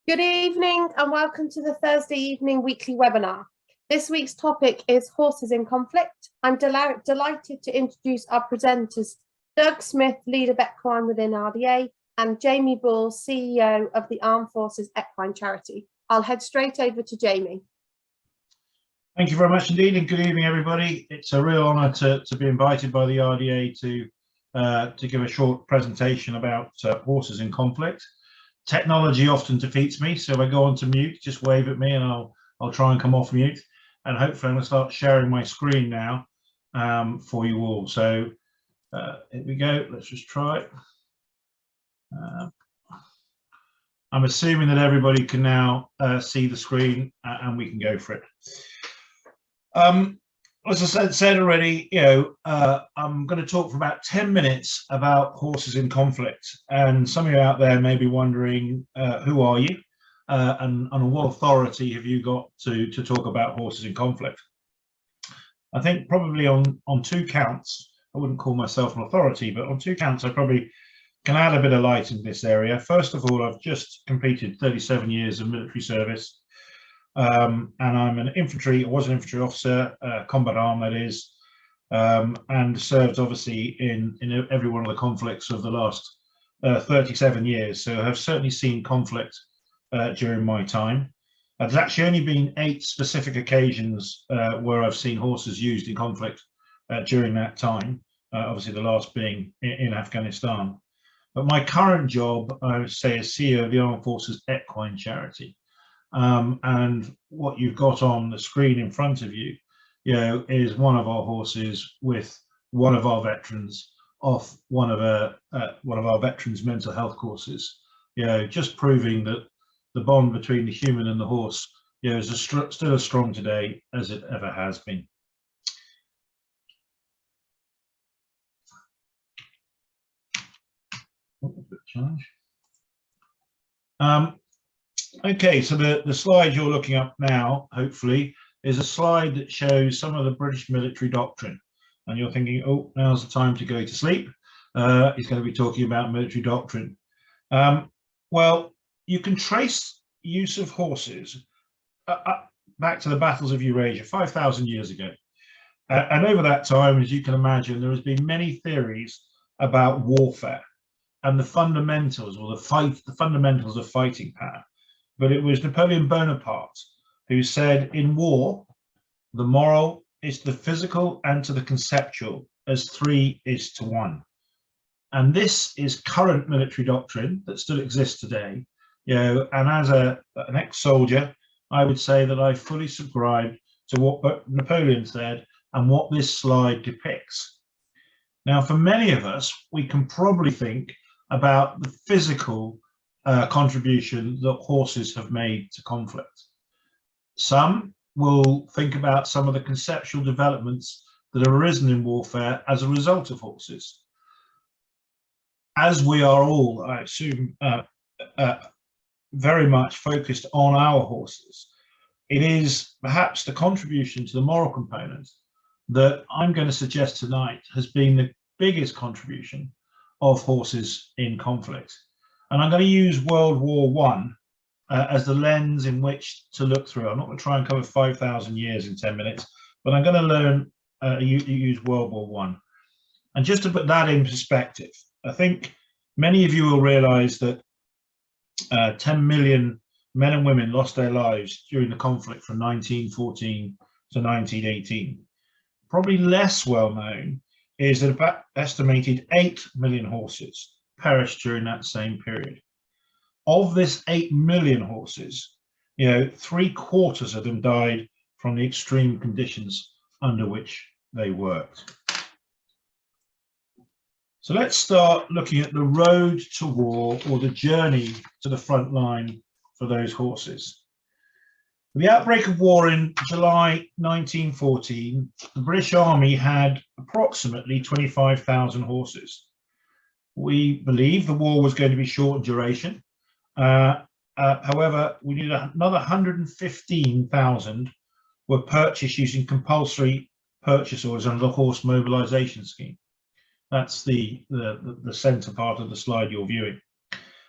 Good evening and welcome to the Thursday evening weekly webinar. This week's topic is horses in conflict. I'm delighted to introduce our presenters, Doug Smith, Leader of Equine within RDA, and Jamie Ball, CEO of the Armed Forces Equine Charity. I'll head straight over to Jamie. Thank you very much indeed, and good evening, everybody. It's a real honour to be invited by the RDA to give a short presentation about horses in conflict. Technology often defeats me, so if I go on to mute, just wave at me and I'll try and come off mute. And hopefully I'm going to start sharing my screen now for you all. So here we go. Let's just try it. I'm assuming that everybody can now see the screen and we can go for it. As I said already, I'm going to talk for about 10 minutes about horses in conflict. And some of you out there may be wondering, who are you? And on what authority have you got to talk about horses in conflict? I think probably on two counts, I wouldn't call myself an authority, but on two counts, I probably can add a bit of light in this area. First of all, I've just completed 37 years of military service. And I'm an infantry, I was an infantry officer, combat arm that is, and served obviously in every one of the conflicts of the last 37 years. So I've certainly seen conflict during my time. There's actually only been 8 specific occasions where I've seen horses used in conflict during that time, obviously the last being in Afghanistan. But my current job, I would say, is CEO of the Armed Forces Equine Charity. And what you've got on the screen in front of you, is one of our horses with one of our veterans off one of our veterans' mental health courses. Just proving that the bond between the human and the horse, is still as strong today as it ever has been. Okay, so the slide you're looking up now, hopefully, is a slide that shows some of the British military doctrine. And you're thinking, oh, now's the time to go to sleep. He's going to be talking about military doctrine. Well, you can trace use of horses back to the battles of Eurasia 5,000 years ago. And over that time, as you can imagine, there has been many theories about warfare and the fundamentals or the fundamentals of fighting power. But it was Napoleon Bonaparte who said, in war, the moral is to the physical and to the conceptual as 3 is to 1. And this is current military doctrine that still exists today. And as an ex-soldier, I would say that I fully subscribe to what Napoleon said and what this slide depicts. Now, for many of us, we can probably think about the physical contribution that horses have made to conflict. Some will think about some of the conceptual developments that have arisen in warfare as a result of horses. As we are all, I assume, very much focused on our horses, it is perhaps the contribution to the moral component that I'm going to suggest tonight has been the biggest contribution of horses in conflict. And I'm going to use World War I as the lens in which to look through. I'm not going to try and cover 5,000 years in 10 minutes, but I'm going to learn use World War I. And just to put that in perspective, I think many of you will realize that 10 million men and women lost their lives during the conflict from 1914 to 1918. Probably less well known is that about estimated 8 million horses perished during that same period. Of this 8 million horses, 3/4 of them died from the extreme conditions under which they worked. So let's start looking at the road to war, or the journey to the front line for those horses. With the outbreak of war in July 1914, the British Army had approximately 25,000 horses. We believed the war was going to be short in duration. However, we needed another 115,000 were purchased using compulsory purchase orders under the horse mobilization scheme. That's the center part of the slide you're viewing.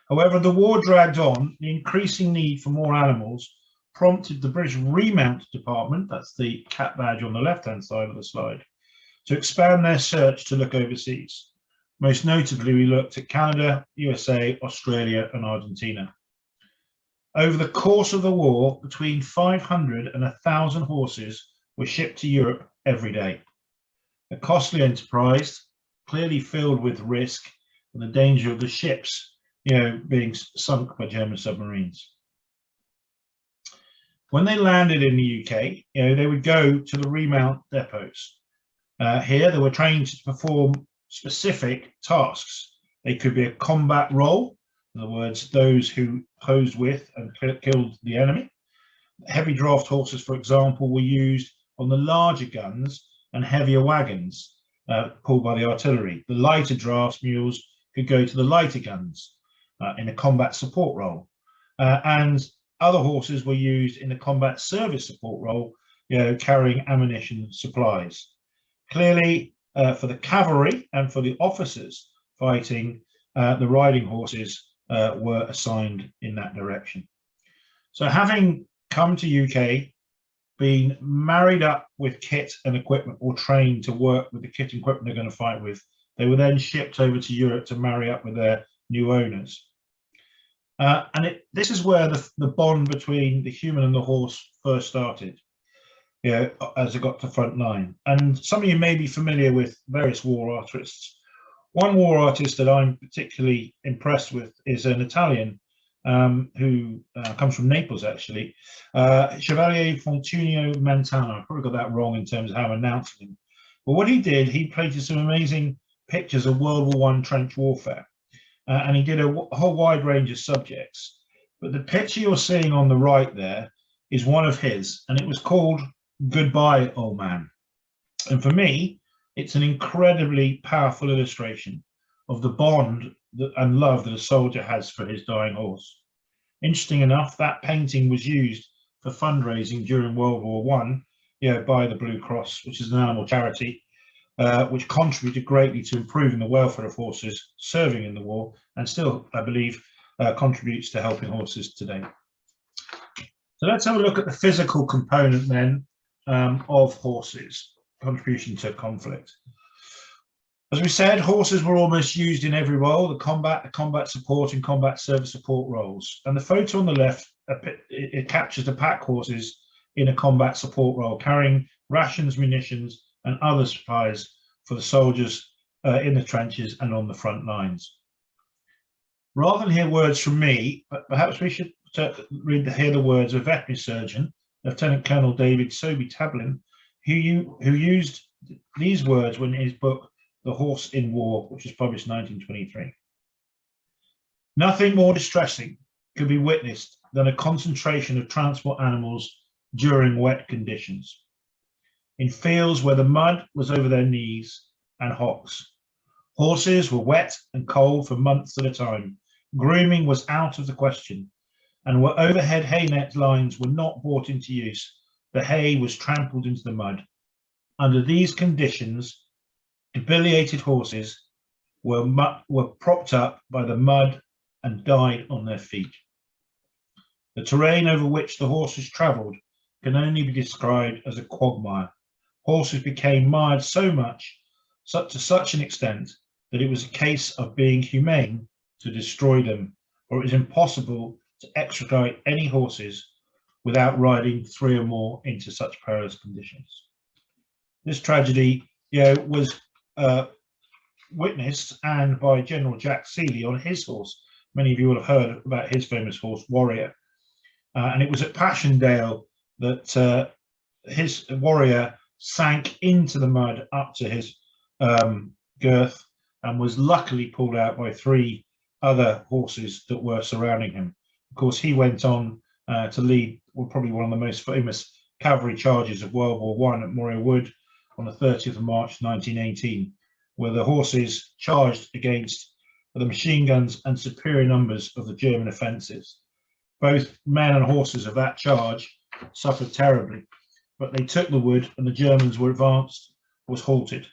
However, the war dragged on. The increasing need for more animals prompted the British Remount Department, that's the cat badge on the left-hand side of the slide, to expand their search to look overseas. Most notably, we looked at Canada, USA, Australia, and Argentina. Over the course of the war, between 500 and 1,000 horses were shipped to Europe every day. A costly enterprise, clearly filled with risk and the danger of the ships, being sunk by German submarines. When they landed in the UK, they would go to the remount depots. Here, they were trained to perform specific tasks. They could be a combat role, in other words, those who posed with and killed the enemy. Heavy draft horses, for example, were used on the larger guns and heavier wagons pulled by the artillery. The lighter draft mules could go to the lighter guns in a combat support role. And other horses were used in the combat service support role, carrying ammunition supplies. Clearly, for the cavalry and for the officers fighting, the riding horses were assigned in that direction. So having come to UK, been married up with kit and equipment or trained to work with the kit and equipment they're going to fight with, they were then shipped over to Europe to marry up with their new owners. This is where the bond between the human and the horse first started, as it got to front line. And some of you may be familiar with various war artists. One war artist that I'm particularly impressed with is an Italian who comes from Naples, actually, Chevalier Fortunio Montano. I probably got that wrong in terms of how I'm announcing him. But what he did, he painted some amazing pictures of World War I trench warfare. And he did a whole wide range of subjects. But the picture you're seeing on the right there is one of his, and it was called Goodbye, Old Man. And for me, it's an incredibly powerful illustration of the bond and love that a soldier has for his dying horse. Interesting enough, that painting was used for fundraising during World War I, by the Blue Cross, which is an animal charity, which contributed greatly to improving the welfare of horses serving in the war, and still, I believe, contributes to helping horses today. So let's have a look at the physical component then of horses, contribution to conflict. As we said, horses were almost used in every role, the combat support and combat service support roles. And the photo on the left, it captures the pack horses in a combat support role, carrying rations, munitions, and other supplies for the soldiers in the trenches and on the front lines. Rather than hear words from me, but perhaps we should hear the words of veterinary surgeon, Lieutenant Colonel David Sobey Tablin, who used these words when his book, The Horse in War, which was published in 1923. Nothing more distressing could be witnessed than a concentration of transport animals during wet conditions, in fields where the mud was over their knees and hocks. Horses were wet and cold for months at a time. Grooming was out of the question, and where overhead hay net lines were not brought into use, the hay was trampled into the mud. Under these conditions, debilitated horses were propped up by the mud and died on their feet. The terrain over which the horses travelled can only be described as a quagmire. Horses became mired so much, to such an extent, that it was a case of being humane to destroy them, or it was impossible to extricate any horses without riding 3 or more into such perilous conditions. This tragedy, was witnessed and by General Jack Seeley on his horse. Many of you will have heard about his famous horse, Warrior. And it was at Passchendaele that his Warrior sank into the mud up to his girth and was luckily pulled out by 3 other horses that were surrounding him. Of course, he went on to lead probably one of the most famous cavalry charges of World War I at Moray Wood on the 30th of March 1918, where the horses charged against the machine guns and superior numbers of the German offensives. Both men and horses of that charge suffered terribly, but they took the wood and the Germans were advanced, was halted.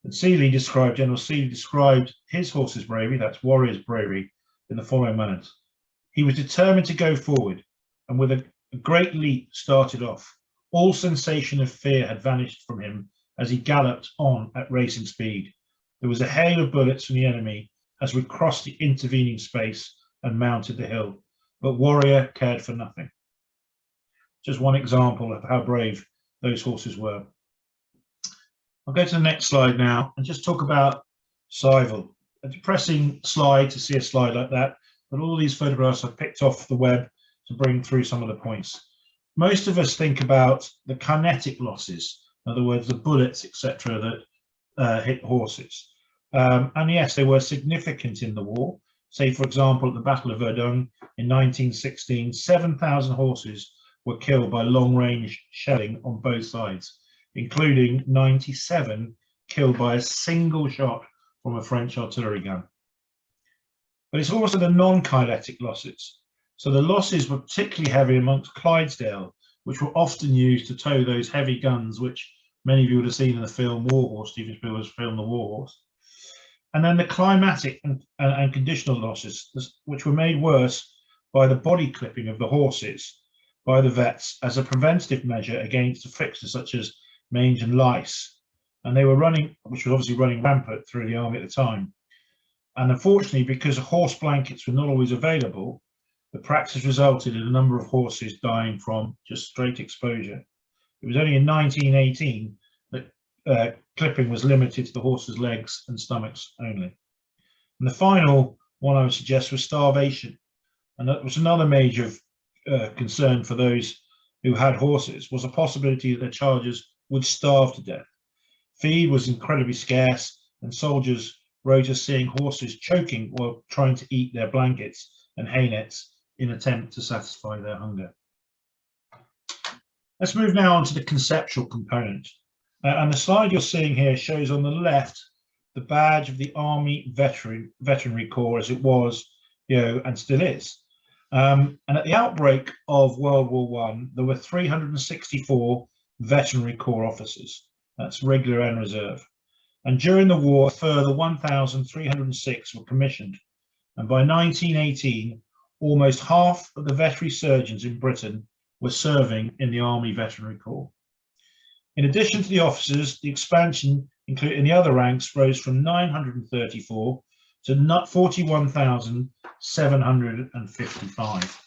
And General Seeley described his horse's bravery, that's Warrior's bravery, in the following manner. He was determined to go forward, and with a great leap started off. All sensation of fear had vanished from him as he galloped on at racing speed. There was a hail of bullets from the enemy as we crossed the intervening space and mounted the hill, but Warrior cared for nothing. Just one example of how brave those horses were. I'll go to the next slide now and just talk about Sybil. A depressing slide to see a slide like that, but all these photographs I picked off the web to bring through some of the points. Most of us think about the kinetic losses, in other words, the bullets, etc., that hit horses. And yes, they were significant in the war. Say, for example, at the Battle of Verdun in 1916, 7,000 horses were killed by long-range shelling on both sides, including 97 killed by a single shot from a French artillery gun. But it's also the non-kinetic losses. So the losses were particularly heavy amongst Clydesdale, which were often used to tow those heavy guns, which many of you would have seen in the film War Horse. Steven Spielberg's film The War Horse. And then the climatic and conditional losses, which were made worse by the body clipping of the horses by the vets as a preventative measure against affixes such as mange and lice. And they were running, which was obviously running rampant through the army at the time. And unfortunately, because horse blankets were not always available, the practice resulted in a number of horses dying from just straight exposure. It was only in 1918 that clipping was limited to the horse's legs and stomachs only. And the final one I would suggest was starvation. And that was another major concern for those who had horses, was a possibility that their chargers would starve to death. Feed was incredibly scarce, and soldiers wrote us seeing horses choking while trying to eat their blankets and hay nets in an attempt to satisfy their hunger. Let's move now on to the conceptual component. And the slide you're seeing here shows on the left the badge of the Army Veterinary Corps as it was, and still is. And at the outbreak of World War I, there were 364 Veterinary Corps officers. That's regular and reserve. And during the war, a further 1,306 were commissioned. And by 1918, almost half of the veterinary surgeons in Britain were serving in the Army Veterinary Corps. In addition to the officers, the expansion in the other ranks rose from 934 to 41,755.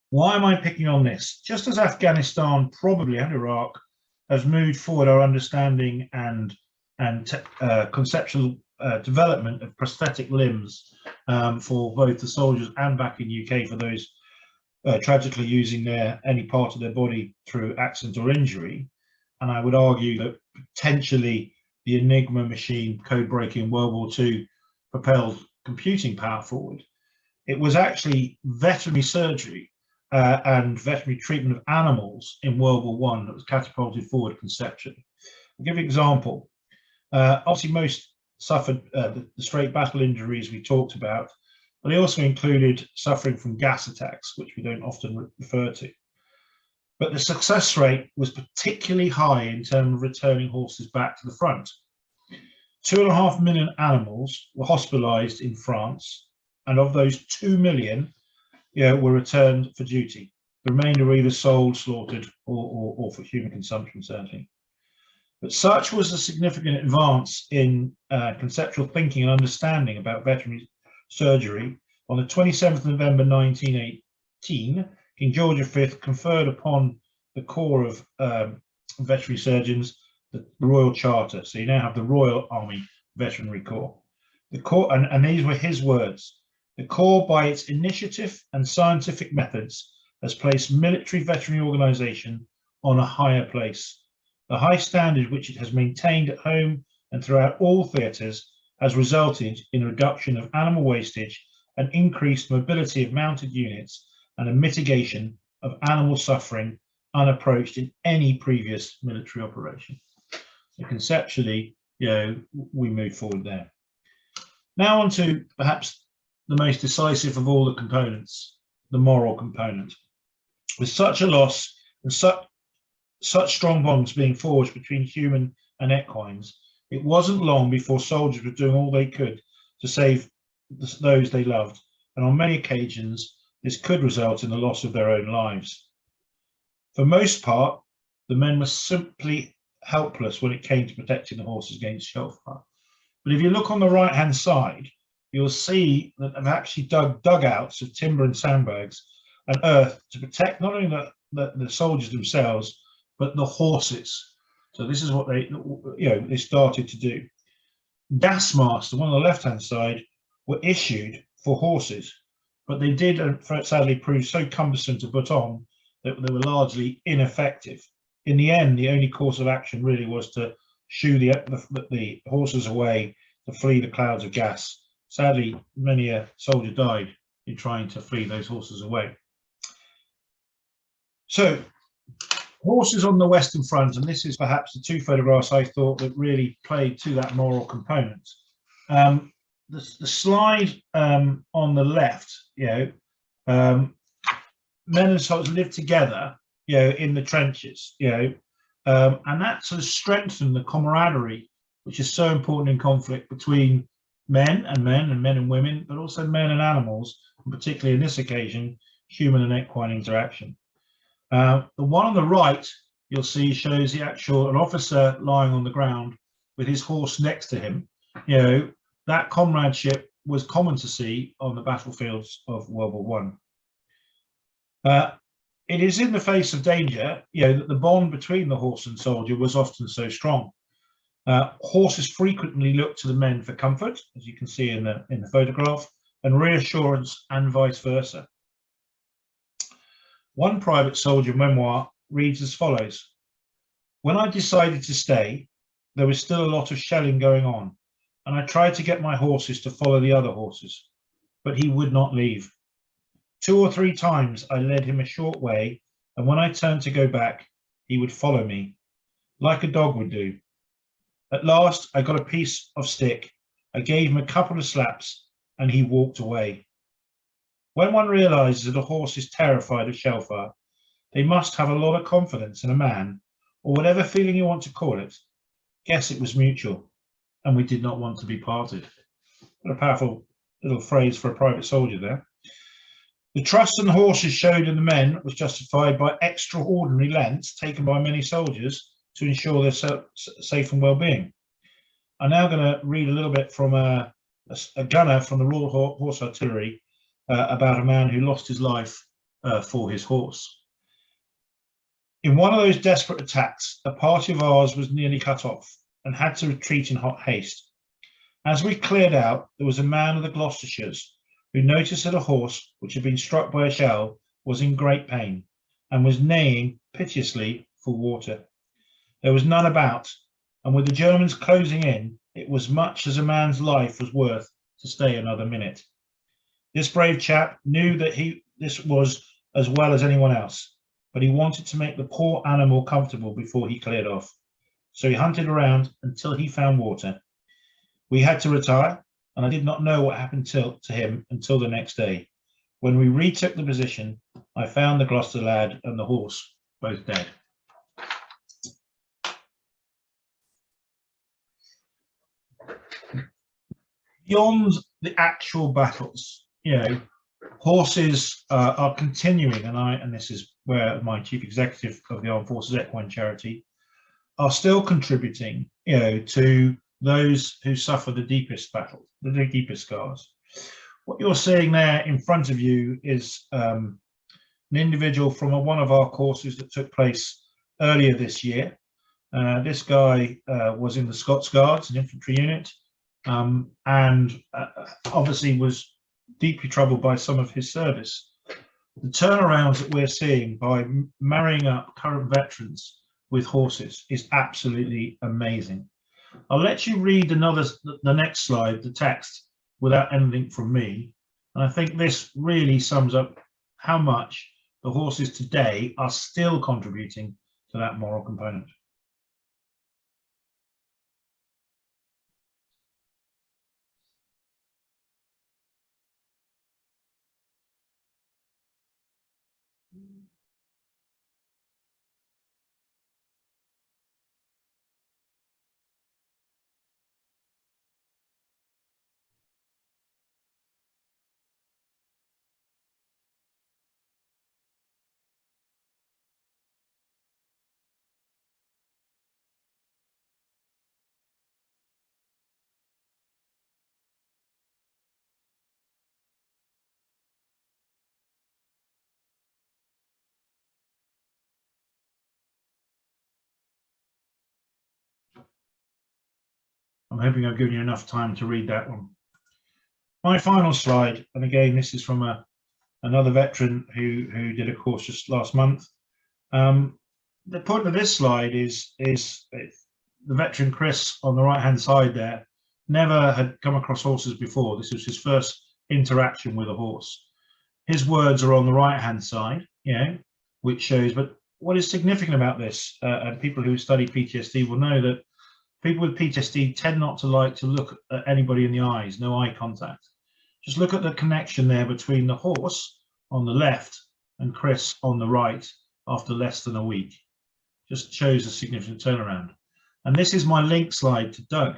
Why am I picking on this? Just as Afghanistan probably and Iraq has moved forward our understanding and conceptual development of prosthetic limbs for both the soldiers and back in UK for those tragically using any part of their body through accident or injury. And I would argue that potentially the Enigma machine code breaking in World War II propelled computing power forward. It was actually veterinary surgery and veterinary treatment of animals in World War I that was catapulted forward conceptually. I'll give you an example. Obviously, most suffered the straight battle injuries we talked about, but they also included suffering from gas attacks, which we don't often refer to. But the success rate was particularly high in terms of returning horses back to the front. 2.5 million animals were hospitalized in France, and of those 2 million were returned for duty. The remainder were either sold, slaughtered, or for human consumption, certainly. But such was a significant advance in conceptual thinking and understanding about veterinary surgery. On the 27th of November 1918, King George V conferred upon the Corps of Veterinary Surgeons the Royal Charter. So you now have the Royal Army Veterinary Corps. The Corps, and these were his words, the Corps, by its initiative and scientific methods, has placed military veterinary organisation on a higher place. The high standard which it has maintained at home and throughout all theatres has resulted in a reduction of animal wastage, an increased mobility of mounted units, and a mitigation of animal suffering unapproached in any previous military operation. So conceptually, we move forward there. Now on to perhaps the most decisive of all the components, the moral component. With such a loss and such strong bonds being forged between human and equines, it wasn't long before soldiers were doing all they could to save those they loved, and on many occasions this could result in the loss of their own lives. For most part, the men were simply helpless when it came to protecting the horses against shellfire. But if you look on the right-hand side, you'll see that they've actually dug dugouts of timber and sandbags and earth to protect not only the soldiers themselves, but the horses. So this is what they started to do. Gas masks, the one on the left-hand side, were issued for horses, but they did sadly prove so cumbersome to put on that they were largely ineffective. In the end, the only course of action really was to shoo the horses away to flee the clouds of gas. Sadly, many a soldier died in trying to flee those horses away. So, horses on the Western Front, and this is perhaps the two photographs I thought that really played to that moral component. The slide on the left, men and soldiers lived together, in the trenches, and that sort of strengthened the camaraderie, which is so important in conflict between men and women, but also men and animals, and particularly in this occasion, human and equine interaction. The one on the right, you'll see, shows an officer lying on the ground with his horse next to him. That comradeship was common to see on the battlefields of World War I. It is in the face of danger, that the bond between the horse and soldier was often so strong. Horses frequently looked to the men for comfort, as you can see in the photograph, and reassurance, and vice versa. One private soldier memoir reads as follows: "When I decided to stay, there was still a lot of shelling going on, and I tried to get my horses to follow the other horses, but he would not leave. 2 or 3 times I led him a short way, and when I turned to go back, he would follow me, like a dog would do. At last, I got a piece of stick, I gave him a couple of slaps, and he walked away. When one realizes that a horse is terrified of shellfire, they must have a lot of confidence in a man, or whatever feeling you want to call it. Guess it was mutual, and we did not want to be parted." What a powerful little phrase for a private soldier there. The trust in the horses showed in the men was justified by extraordinary lengths taken by many soldiers to ensure their safe and well-being. I'm now going to read a little bit from a gunner from the Royal Horse Artillery about a man who lost his life for his horse. "In one of those desperate attacks, a party of ours was nearly cut off and had to retreat in hot haste. As we cleared out, there was a man of the Gloucestershires who noticed that a horse which had been struck by a shell was in great pain and was neighing piteously for water. There was none about, and with the Germans closing in, it was much as a man's life was worth to stay another minute. This brave chap knew that this was as well as anyone else, but he wanted to make the poor animal comfortable before he cleared off. So he hunted around until he found water. We had to retire, and I did not know what happened to him until the next day. When we retook the position, I found the Gloucester lad and the horse both dead." Beyond the actual battles, horses are continuing, and this is where my chief executive of the Armed Forces Equine Charity are still contributing, to those who suffer the deepest battles, the deepest scars. What you're seeing there in front of you is an individual from one of our courses that took place earlier this year. This guy was in the Scots Guards, an infantry unit, and obviously was deeply troubled by some of his service. The turnarounds that we're seeing by marrying up current veterans with horses is absolutely amazing. I'll let you read the next slide, the text, without anything from me. And I think this really sums up how much the horses today are still contributing to that moral component. I'm hoping I've given you enough time to read that one. My final slide, and again, this is from another veteran who did a course just last month. The point of this slide is the veteran Chris on the right-hand side there never had come across horses before. This was his first interaction with a horse. His words are on the right-hand side, which shows, but what is significant about this, and people who study PTSD will know that people with PTSD tend not to like to look at anybody in the eyes, no eye contact. Just look at the connection there between the horse on the left and Chris on the right after less than a week. Just shows a significant turnaround. And this is my link slide to Doug,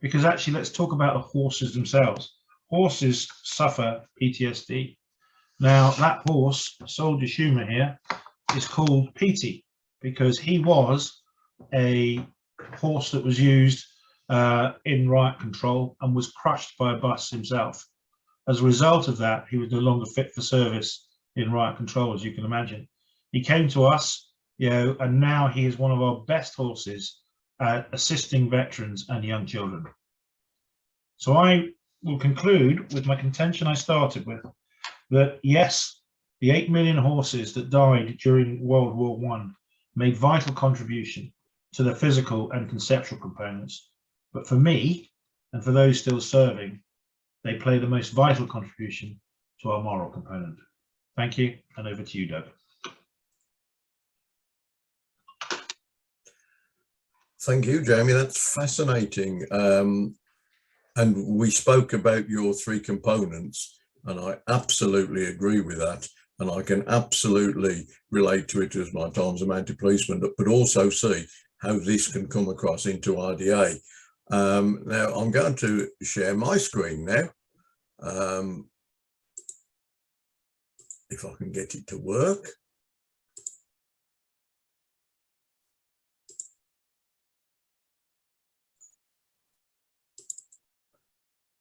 because actually let's talk about the horses themselves. Horses suffer PTSD. Now that horse, Soldier Schumer here, is called Petey because he was a horse that was used in riot control and was crushed by a bus himself. As a result of that, he was no longer fit for service in riot control, as you can imagine. He came to us, and now he is one of our best horses at assisting veterans and young children. So I will conclude with my contention I started with, that yes, the 8 million horses that died during World War I made vital contribution to the physical and conceptual components. But for me, and for those still serving, they play the most vital contribution to our moral component. Thank you, and over to you, Doug. Thank you, Jamie. That's fascinating. And we spoke about your three components, and I absolutely agree with that. And I can absolutely relate to it as my time as a mounted policeman, but also see how this can come across into RDA. Now, I'm going to share my screen now. If I can get it to work.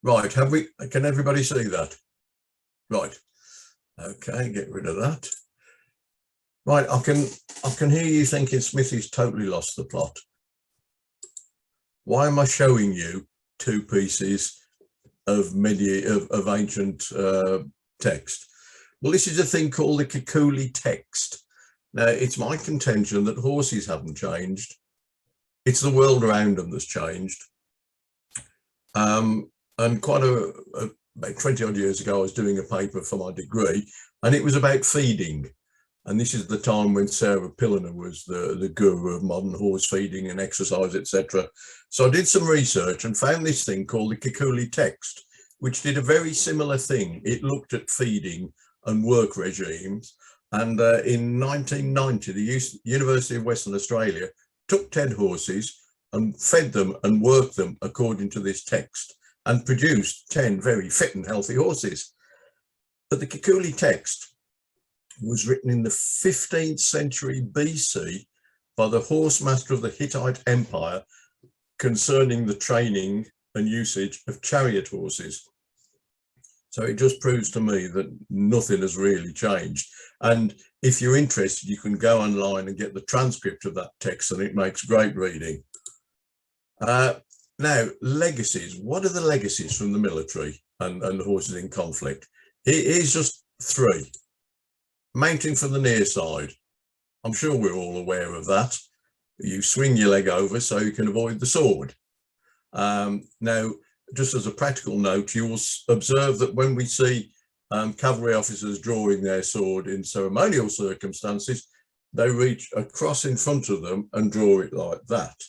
Right, can everybody see that? Right, okay, get rid of that. Right, I can hear you thinking Smithy's totally lost the plot. Why am I showing you two pieces of ancient text? Well, this is a thing called the Kikuli text. Now, it's my contention that horses haven't changed. It's the world around them that's changed. And quite about 20 odd years ago, I was doing a paper for my degree, and it was about feeding. And this is the time when Sarah Pilliner was the guru of modern horse feeding and exercise, etc. So I did some research and found this thing called the Kikuli text, which did a very similar thing. It looked at feeding and work regimes. And in 1990, the University of Western Australia took 10 horses and fed them and worked them according to this text, and produced 10 very fit and healthy horses. But the Kikuli text was written in the 15th century BC by the horse master of the Hittite Empire concerning the training and usage of chariot horses. So it just proves to me that nothing has really changed. And if you're interested, you can go online and get the transcript of that text, and it makes great reading. Now, legacies. What are the legacies from the military and horses in conflict? Here's just three. Mounting from the near side. I'm sure we're all aware of that. You swing your leg over so you can avoid the sword. Now, just as a practical note, you will observe that when we see cavalry officers drawing their sword in ceremonial circumstances, they reach across in front of them and draw it like that.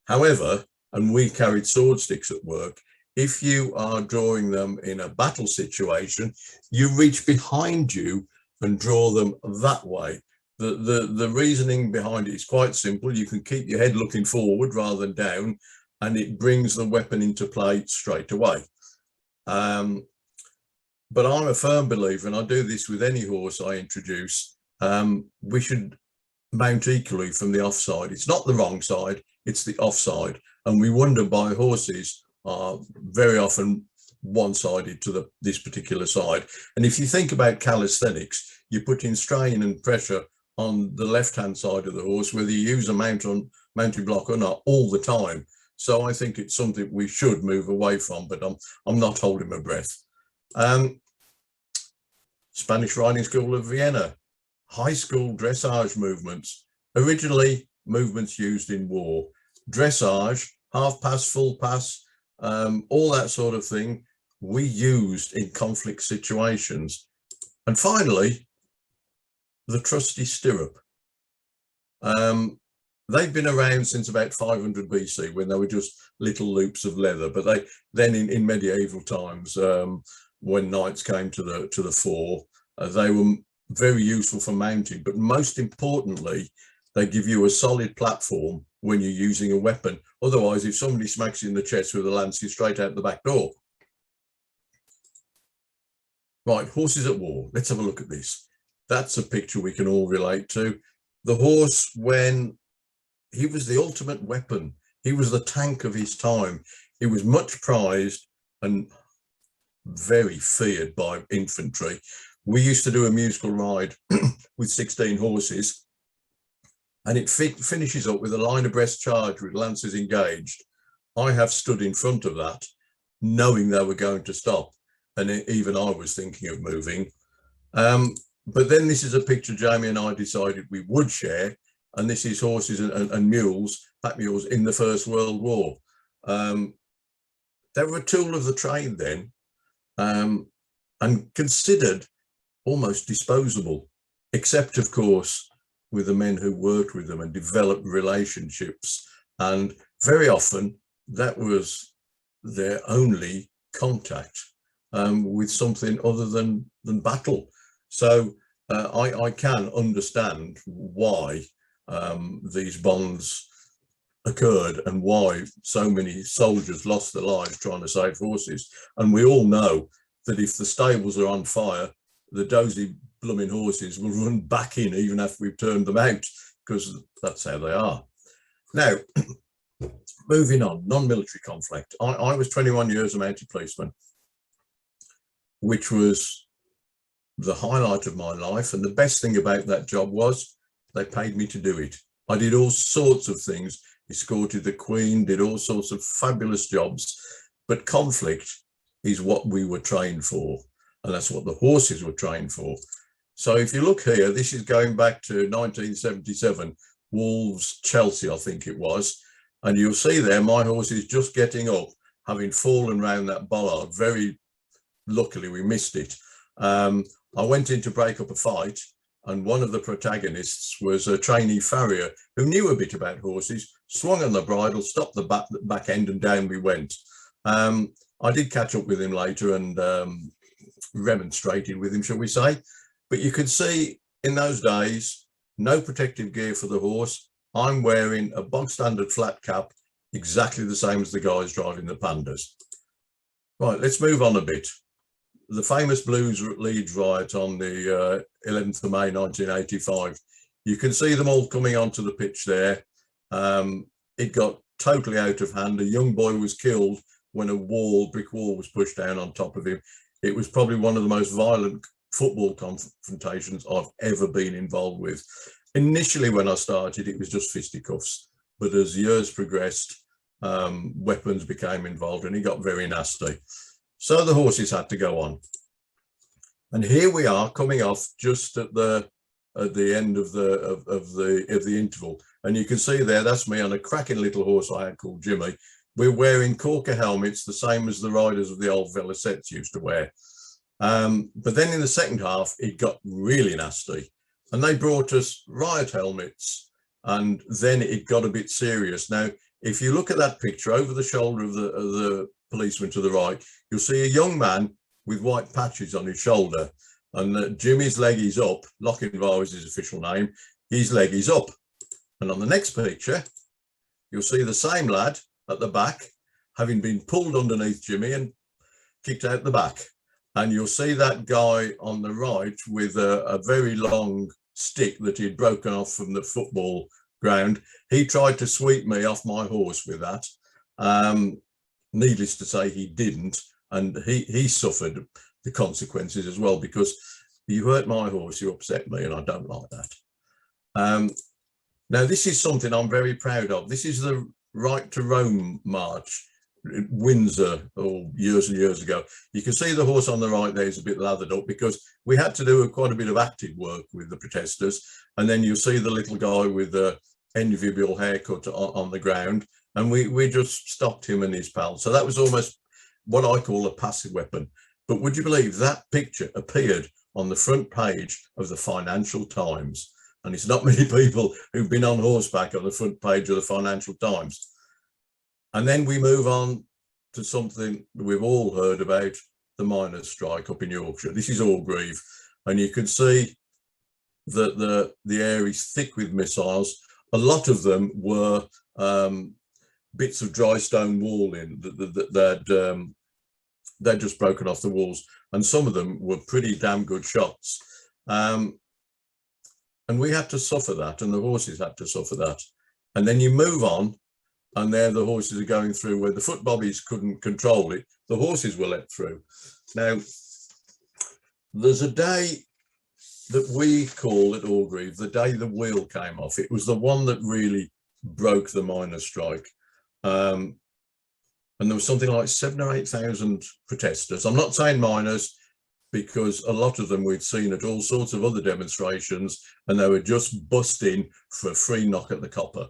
However, and we carried sword sticks at work, if you are drawing them in a battle situation, you reach behind you and draw them that way. The reasoning behind it is quite simple. You can keep your head looking forward rather than down, and it brings the weapon into play straight away. But I'm a firm believer, and I do this with any horse I introduce, we should mount equally from the offside. It's not the wrong side, it's the offside. And we wonder why horses are very often one-sided to this particular side. And if you think about calisthenics, you're putting strain and pressure on the left-hand side of the horse, whether you use a mounting block or not, all the time. So I think it's something we should move away from, but I'm not holding my breath. Spanish Riding School of Vienna, high school dressage movements, originally movements used in war, dressage, half pass, full pass, all that sort of thing we used in conflict situations. And finally, the trusty stirrup. They've been around since about 500 BC when they were just little loops of leather, but then in medieval times, when knights came to the fore, they were very useful for mounting, but most importantly, they give you a solid platform when you're using a weapon. Otherwise, if somebody smacks you in the chest with a lance, you're straight out the back door. Right, horses at war. Let's have a look at this. That's a picture we can all relate to. The horse, when he was the ultimate weapon, he was the tank of his time. He was much prized and very feared by infantry. We used to do a musical ride with 16 horses, and it finishes up with a line abreast charge with lances engaged. I have stood in front of that, knowing they were going to stop, and even I was thinking of moving. But then this is a picture Jamie and I decided we would share, and this is horses and mules, pack mules in the First World War. They were a tool of the trade then, and considered almost disposable, except of course with the men who worked with them and developed relationships, and very often that was their only contact with something other than battle. So I can understand why these bonds occurred and why so many soldiers lost their lives trying to save horses. And we all know that if the stables are on fire, the dozy blooming horses will run back in even after we've turned them out, because that's how they are. Now, moving on, non-military conflict. I was 21 years a mounted policeman, which was the highlight of my life. And the best thing about that job was they paid me to do it. I did all sorts of things, escorted the Queen, did all sorts of fabulous jobs, but conflict is what we were trained for. And that's what the horses were trained for. So if you look here, this is going back to 1977, Wolves, Chelsea, I think it was. And you'll see there, my horse is just getting up, having fallen round that bollard. Very luckily, we missed it. I went in to break up a fight, and one of the protagonists was a trainee farrier who knew a bit about horses, swung on the bridle, stopped the back end, and down we went. I did catch up with him later and remonstrated with him, shall we say. But you could see in those days, no protective gear for the horse. I'm wearing a bog standard flat cap, exactly the same as the guys driving the Pandas. Right, let's move on a bit. The famous Blues Leeds riot on the 11th of May 1985. You can see them all coming onto the pitch there. It got totally out of hand. A young boy was killed when a brick wall was pushed down on top of him. It was probably one of the most violent football confrontations I've ever been involved with. Initially, when I started, it was just fisticuffs, but as years progressed, weapons became involved, and it got very nasty. So the horses had to go on. And here we are coming off just at the end of the interval, and you can see there, that's me on a cracking little horse I had called Jimmy. We're wearing corker helmets, the same as the riders of the old Velocets used to wear. But then in the second half, it got really nasty, and they brought us riot helmets, and then it got a bit serious. Now, if you look at that picture over the shoulder of the policeman to the right, you'll see a young man with white patches on his shoulder, and Jimmy's leg is up. Lochinvar is his official name. His leg is up. And on the next picture, you'll see the same lad at the back, having been pulled underneath Jimmy and kicked out the back. And you'll see that guy on the right with a very long stick that he'd broken off from the football ground. He tried to sweep me off my horse with that. Needless to say, he didn't, and he suffered the consequences as well, because you hurt my horse, you upset me, and I don't like that. Now, this is something I'm very proud of. This is the Right to Rome march at Windsor, years and years ago. You can see the horse on the right there is a bit lathered up because we had to do quite a bit of active work with the protesters. And then you see the little guy with the enviable haircut on the ground, and we just stopped him and his pal. So that was almost what I call a passive weapon. But would you believe that picture appeared on the front page of the Financial Times? And it's not many people who've been on horseback on the front page of the Financial Times. And then we move on to something we've all heard about, the miners' strike up in Yorkshire. This is Orgreave, and you can see that the air is thick with missiles. A lot of them were bits of dry stone walling that they'd just broken off the walls, and some of them were pretty damn good shots. And we had to suffer that, and the horses had to suffer that. And then you move on, and there the horses are going through where the foot bobbies couldn't control it. The horses were let through. Now, there's a day that we call at Orgreave the day the wheel came off. It was the one that really broke the miners' strike. And there was something like 7,000 or 8,000 protesters. I'm not saying miners, because a lot of them we'd seen at all sorts of other demonstrations, and they were just busting for a free knock at the copper.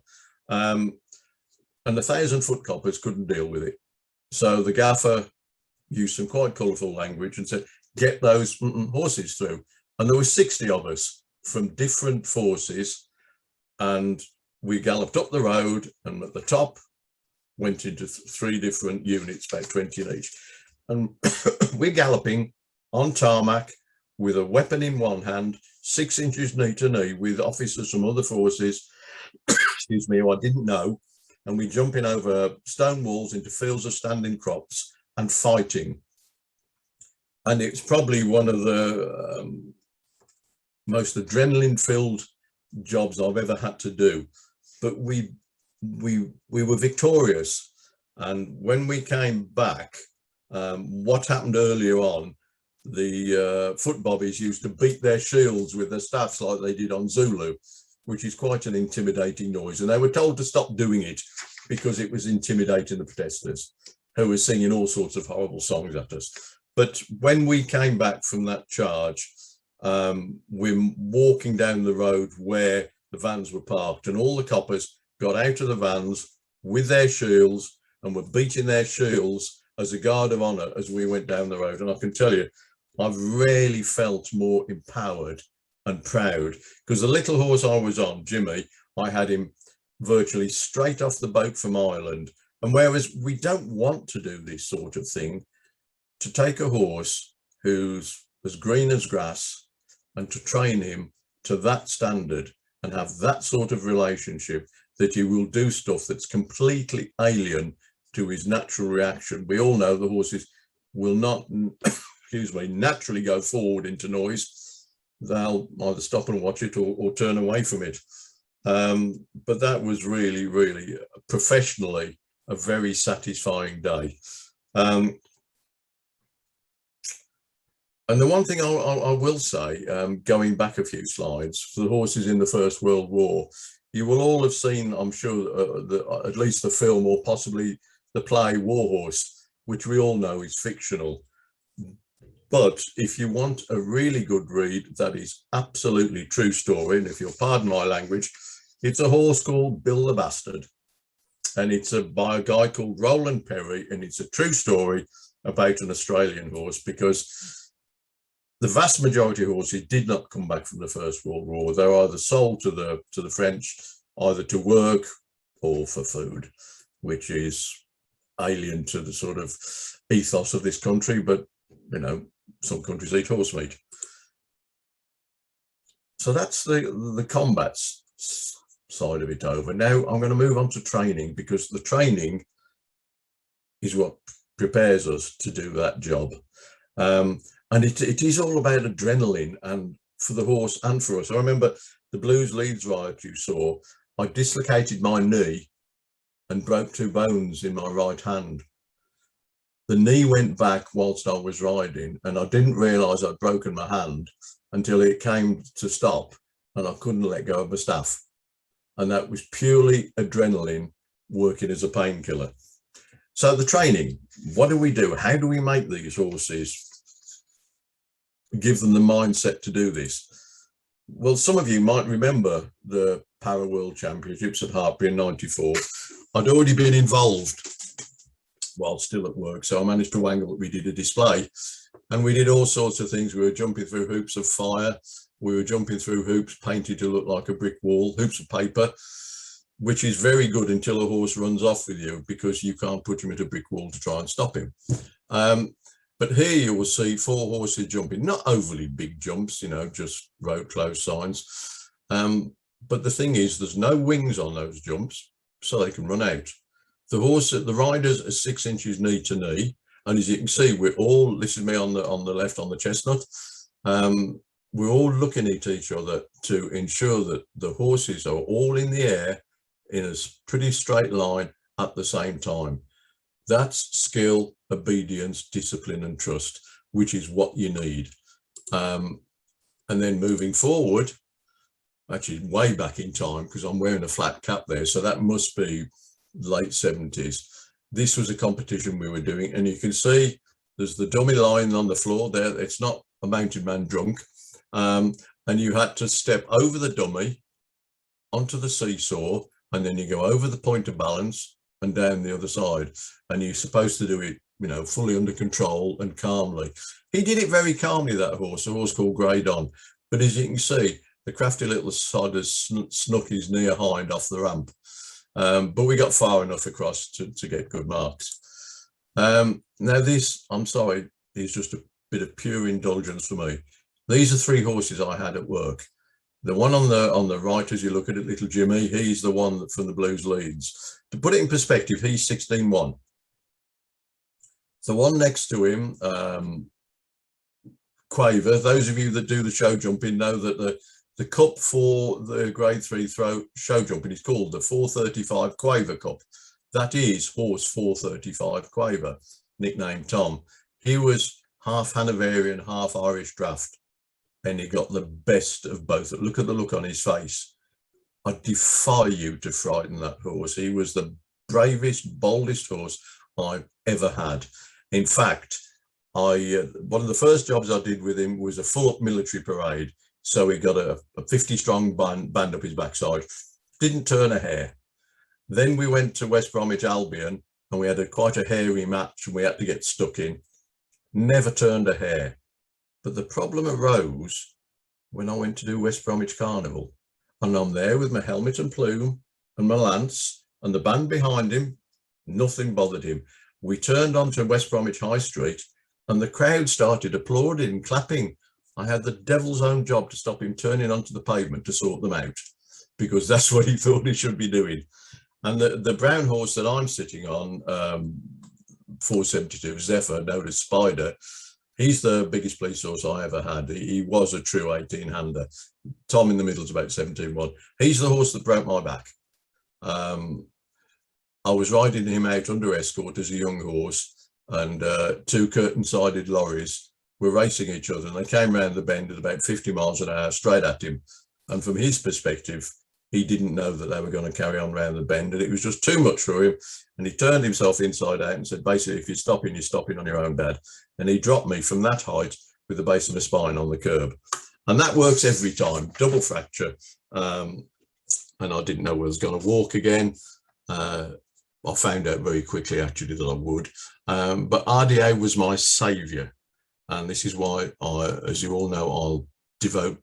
And the 1,000-foot coppers couldn't deal with it. So the gaffer used some quite colourful language and said, get those horses through. And there were 60 of us from different forces, and we galloped up the road, and at the top went into 3 different units, about 20 in each. And we're galloping on tarmac with a weapon in one hand, 6 inches knee to knee, with officers from other forces, excuse me, who I didn't know. And we jumping over stone walls into fields of standing crops and fighting. And it's probably one of the most adrenaline-filled jobs I've ever had to do. But we were victorious. And when we came back, what happened earlier on, the foot bobbies used to beat their shields with their staffs like they did on Zulu, which is quite an intimidating noise. And they were told to stop doing it because it was intimidating the protesters, who were singing all sorts of horrible songs at us. But when we came back from that charge, we're walking down the road where the vans were parked, and all the coppers got out of the vans with their shields and were beating their shields as a guard of honour as we went down the road. And I can tell you, I've rarely felt more empowered and proud, because the little horse I was on, Jimmy, I had him virtually straight off the boat from Ireland. And whereas we don't want to do this sort of thing, to take a horse who's as green as grass and to train him to that standard and have that sort of relationship, that he will do stuff that's completely alien to his natural reaction. We all know the horses will not, excuse me, naturally go forward into noise. They'll either stop and watch it or turn away from it. But that was really, really professionally a very satisfying day. And the one thing I will say, going back a few slides, for the horses in the First World War, you will all have seen, I'm sure, at least the film or possibly the play War Horse, which we all know is fictional. But if you want a really good read that is absolutely true story, and if you'll pardon my language, it's a horse called Bill the Bastard. And it's by a guy called Roland Perry, and it's a true story about an Australian horse, because the vast majority of horses did not come back from the First World War. They were either sold to the French, either to work or for food, which is alien to the sort of ethos of this country. But, you know, some countries eat horse meat. So that's the combat side of it over. Now I'm going to move on to training, because the training is what prepares us to do that job. And it is all about adrenaline, and for the horse and for us. I remember the Blues Leeds riot you saw. I dislocated my knee and broke 2 bones in my right hand. The knee went back whilst I was riding, and I didn't realise I'd broken my hand until it came to stop and I couldn't let go of my staff. And that was purely adrenaline working as a painkiller. So the training, what do we do? How do we make these horses, give them the mindset to do this? Well, some of you might remember the Para World Championships at Hartpury in '94. I'd already been involved while still at work, so I managed to wangle that we did a display, and we did all sorts of things. We were jumping through hoops of fire, we were jumping through hoops painted to look like a brick wall, hoops of paper, which is very good until a horse runs off with you, because you can't put him at a brick wall to try and stop him. But here you will see 4 horses jumping, not overly big jumps, you know, just road closed signs. But the thing is, there's no wings on those jumps, so they can run out. The riders are 6 inches knee to knee. And as you can see, we're all, this is me on the left on the chestnut. We're all looking at each other to ensure that the horses are all in the air in a pretty straight line at the same time. That's skill, obedience, discipline and trust, which is what you need. And then moving forward, actually way back in time, because I'm wearing a flat cap there, so that must be late 70s. This was a competition we were doing, and you can see there's the dummy lying on the floor there. It's not a mounted man drunk. And you had to step over the dummy onto the seesaw, and then you go over the point of balance and down the other side, and you're supposed to do it, you know, fully under control and calmly. He did it very calmly, that horse, a horse called Grey Don. But as you can see, the crafty little sod has snuck his near hind off the ramp. But we got far enough across to get good marks. Now this, I'm sorry, is just a bit of pure indulgence for me. These are 3 horses I had at work. The one on the right, as you look at it, little Jimmy, he's the one that from the Blues Leads. To put it in perspective, he's 16-1. The one next to him, Quaver, those of you that do the show jumping know that the cup for the grade 3 show jumping is called the 435 Quaver Cup. That is horse 435 Quaver, nicknamed Tom. He was half Hanoverian, half Irish draft, and he got the best of both. Look at the look on his face. I defy you to frighten that horse. He was the bravest, boldest horse I've ever had. In fact, one of the first jobs I did with him was a full-up military parade. So he got a 50-strong band up his backside, didn't turn a hair. Then we went to West Bromwich Albion, and we had quite a hairy match, and we had to get stuck in. Never turned a hair. But the problem arose when I went to do West Bromwich Carnival, and I'm there with my helmet and plume and my lance and the band behind him. Nothing bothered him. We turned onto West Bromwich High Street, and the crowd started applauding and clapping. I had the devil's own job to stop him turning onto the pavement to sort them out, because that's what he thought he should be doing. And the brown horse that I'm sitting on, 472 Zephyr, known as Spider, he's the biggest police horse I ever had. He was a true 18-hander. Tom in the middle is about 17-1. He's the horse that broke my back. I was riding him out under escort as a young horse, and 2 curtain-sided lorries were racing each other, and they came round the bend at about 50 miles an hour straight at him. And from his perspective, he didn't know that they were going to carry on round the bend, and it was just too much for him. And he turned himself inside out and said, basically, if you're stopping on your own, Dad. And he dropped me from that height with the base of my spine on the curb. And that works every time, double fracture. And I didn't know I was going to walk again. I found out very quickly, actually, that I would. But RDA was my saviour. And this is why, as you all know, I'll devote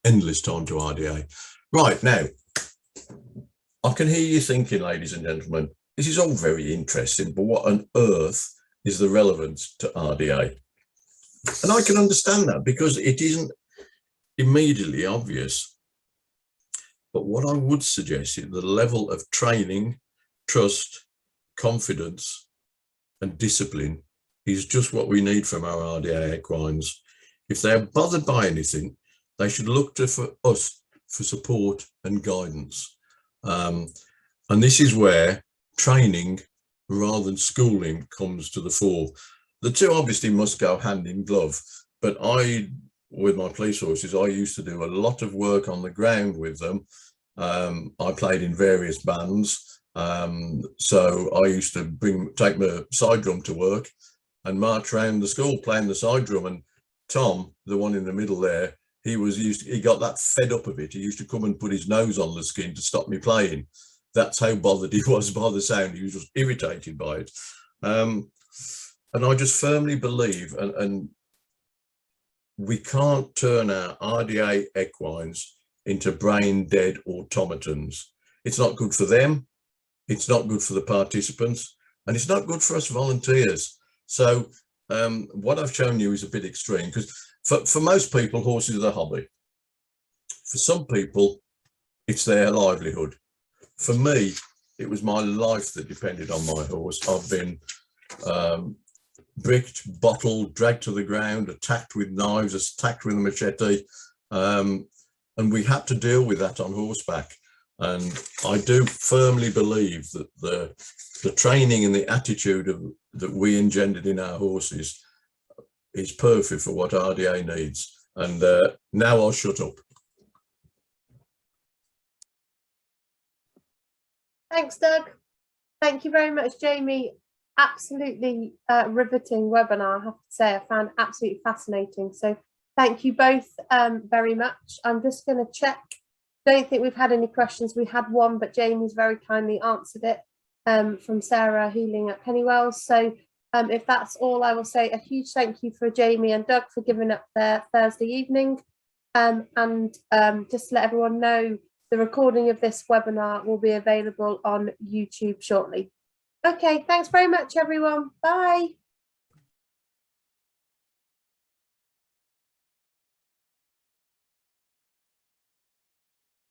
endless time to RDA. Right, now, I can hear you thinking, ladies and gentlemen, this is all very interesting, but what on earth is the relevance to RDA? And I can understand that, because it isn't immediately obvious. But what I would suggest is the level of training, trust, confidence, and discipline is just what we need from our RDA equines. If they're bothered by anything, they should look to us for support and guidance. And this is where training rather than schooling comes to the fore. The two obviously must go hand in glove, but with my police horses, I used to do a lot of work on the ground with them. I played in various bands. So I used to take my side drum to work and march around the school playing the side drum. And Tom, the one in the middle there, he got that fed up of it. He used to come and put his nose on the skin to stop me playing. That's how bothered he was by the sound. He was just irritated by it. And I just firmly believe, and we can't turn our RDA equines into brain dead automatons. It's not good for them. It's not good for the participants, and it's not good for us volunteers. So what I've shown you is a bit extreme, because for most people, horses are a hobby. For some people, it's their livelihood. For me, it was my life that depended on my horse. I've been bricked, bottled, dragged to the ground, attacked with knives, attacked with a machete, and we had to deal with that on horseback. And I do firmly believe that the training and the attitude that we engendered in our horses is perfect for what RDA needs. And now I'll shut up. Thanks, Doug. Thank you very much, Jamie. Absolutely riveting webinar, I have to say. I found it absolutely fascinating. So thank you both very much. I'm just going to check. Don't think we've had any questions. We had one, but Jamie's very kindly answered it from Sarah Healing at Pennywells. So if that's all, I will say a huge thank you for Jamie and Doug for giving up their Thursday evening. And just to let everyone know, the recording of this webinar will be available on YouTube shortly. Okay, thanks very much, everyone. Bye.